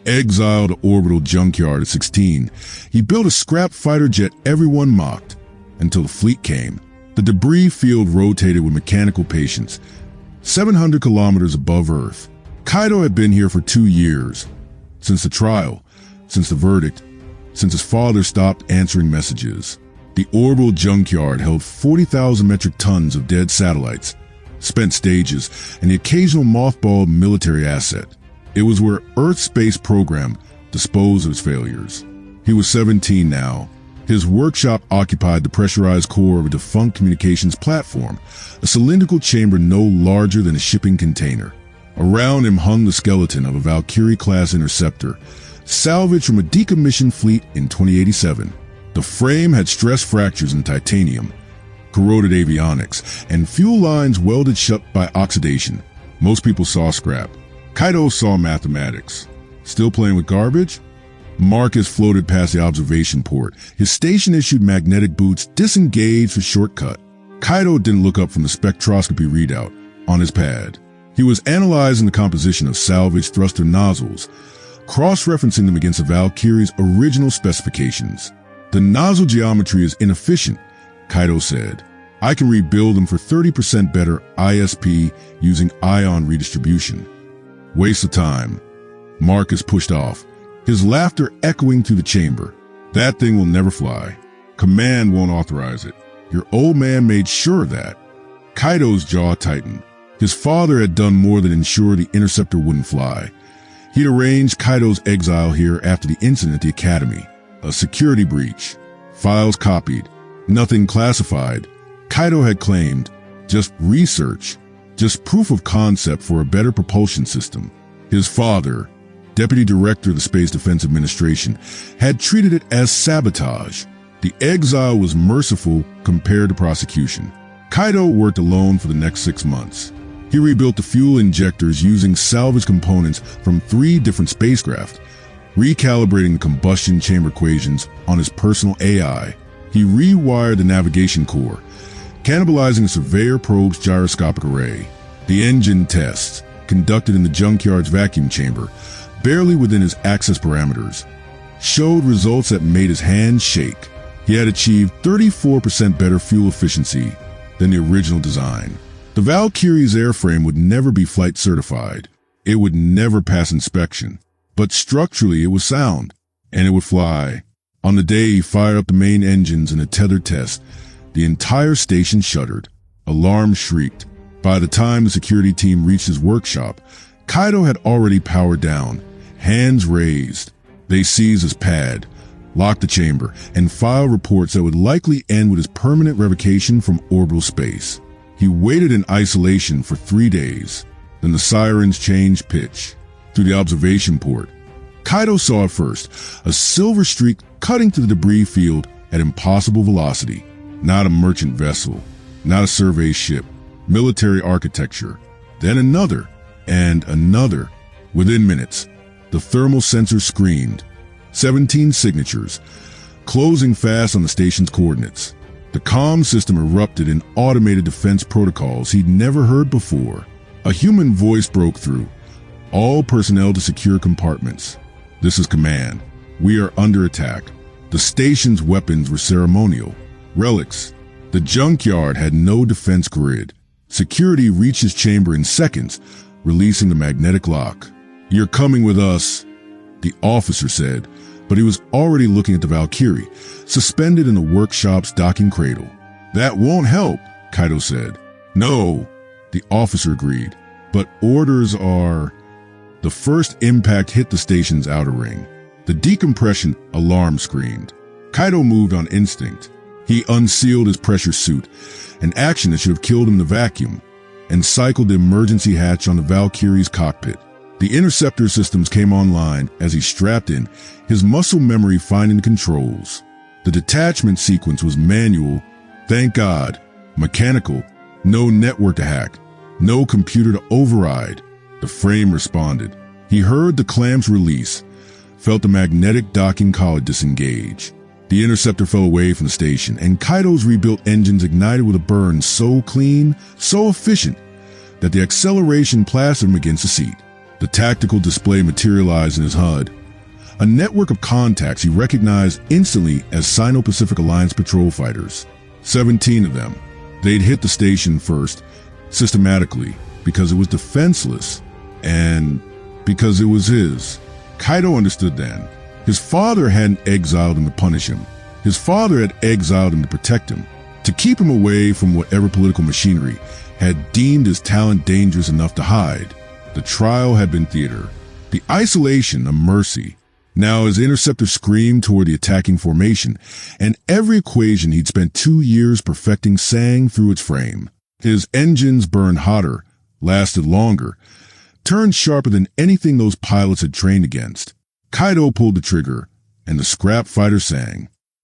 Exiled to Orbital Junkyard at 16, he built a scrap fighter jet everyone mocked. Until the fleet came, the debris field rotated with mechanical patience. 700 kilometers above Earth, Kaido had been here for 2 years. Since the trial, since the verdict, since his father stopped answering messages. The Orbital Junkyard held 40,000 metric tons of dead satellites, spent stages, and the occasional mothballed military asset. It was where Earth's space program disposed of its failures. He was 17 now. His workshop occupied the pressurized core of a defunct communications platform, a cylindrical chamber no larger than a shipping container. Around him hung the skeleton of a Valkyrie-class interceptor, salvaged from a decommissioned fleet in 2087. The frame had stress fractures in titanium, corroded avionics, and fuel lines welded shut by oxidation. Most people saw scrap. Kaido saw mathematics. Still playing with garbage? Marcus floated past the observation port. His station-issued magnetic boots disengaged for shortcut. Kaido didn't look up from the spectroscopy readout on his pad. He was analyzing the composition of salvaged thruster nozzles, cross-referencing them against the Valkyrie's original specifications. The nozzle geometry is inefficient, Kaido said. I can rebuild them for 30% better ISP using ion redistribution. Waste of time. Marcus pushed off, his laughter echoing through the chamber. That thing will never fly. Command won't authorize it. Your old man made sure of that. Kaido's jaw tightened. His father had done more than ensure the interceptor wouldn't fly. He'd arranged Kaido's exile here after the incident at the academy. A security breach. Files copied. Nothing classified. Kaido had claimed just research, just proof of concept for a better propulsion system. His father, Deputy Director of the Space Defense Administration, had treated it as sabotage. The exile was merciful compared to prosecution. Kaido worked alone for the next 6 months. He rebuilt the fuel injectors using salvage components from 3 different spacecraft, recalibrating the combustion chamber equations on his personal AI. He rewired the navigation core, cannibalizing the Surveyor probe's gyroscopic array. The engine tests, conducted in the Junkyard's vacuum chamber, barely within his access parameters, showed results that made his hands shake. He had achieved 34% better fuel efficiency than the original design. The Valkyrie's airframe would never be flight certified. It would never pass inspection. But structurally it was sound, and it would fly. On the day he fired up the main engines in a tethered test, the entire station shuddered. Alarms shrieked. By the time the security team reached his workshop, Kaido had already powered down, hands raised. They seized his pad, locked the chamber, and filed reports that would likely end with his permanent revocation from orbital space. He waited in isolation for 3 days. Then the sirens changed pitch. Through the observation port, Kaido saw it first, a silver streak cutting through the debris field at impossible velocity. Not a merchant vessel, not a survey ship, military architecture. Then another, and another. Within minutes, the thermal sensor screamed. 17 signatures, closing fast on the station's coordinates. The comm system erupted in automated defense protocols he'd never heard before. A human voice broke through. All personnel to secure compartments. This is command. We are under attack. The station's weapons were ceremonial. Relics. The junkyard had no defense grid. Security reached his chamber in seconds, releasing the magnetic lock. You're coming with us, the officer said, but he was already looking at the Valkyrie, suspended in the workshop's docking cradle. That won't help, Kaido said. No, the officer agreed, but orders are... The first impact hit the station's outer ring. The decompression alarm screamed. Kaido moved on instinct. He unsealed his pressure suit, an action that should have killed him in the vacuum, and cycled the emergency hatch on the Valkyrie's cockpit. The interceptor systems came online as he strapped in, his muscle memory finding the controls. The detachment sequence was manual, thank God, mechanical, no network to hack, no computer to override. The frame responded. He heard the clamps release, felt the magnetic docking collar disengage. The interceptor fell away from the station, and Kaido's rebuilt engines ignited with a burn so clean, so efficient, that the acceleration plastered him against the seat. The tactical display materialized in his HUD. A network of contacts he recognized instantly as Sino-Pacific Alliance patrol fighters. 17 of them. They'd hit the station first, systematically, because it was defenseless, and because it was his. Kaido understood then. His father hadn't exiled him to punish him. His father had exiled him to protect him, to keep him away from whatever political machinery had deemed his talent dangerous enough to hide. The trial had been theater, the isolation a mercy. Now his interceptor screamed toward the attacking formation, and every equation he'd spent 2 years perfecting sang through its frame. His engines burned hotter, lasted longer, turned sharper than anything those pilots had trained against. Kaido pulled the trigger, and the scrap fighter sang.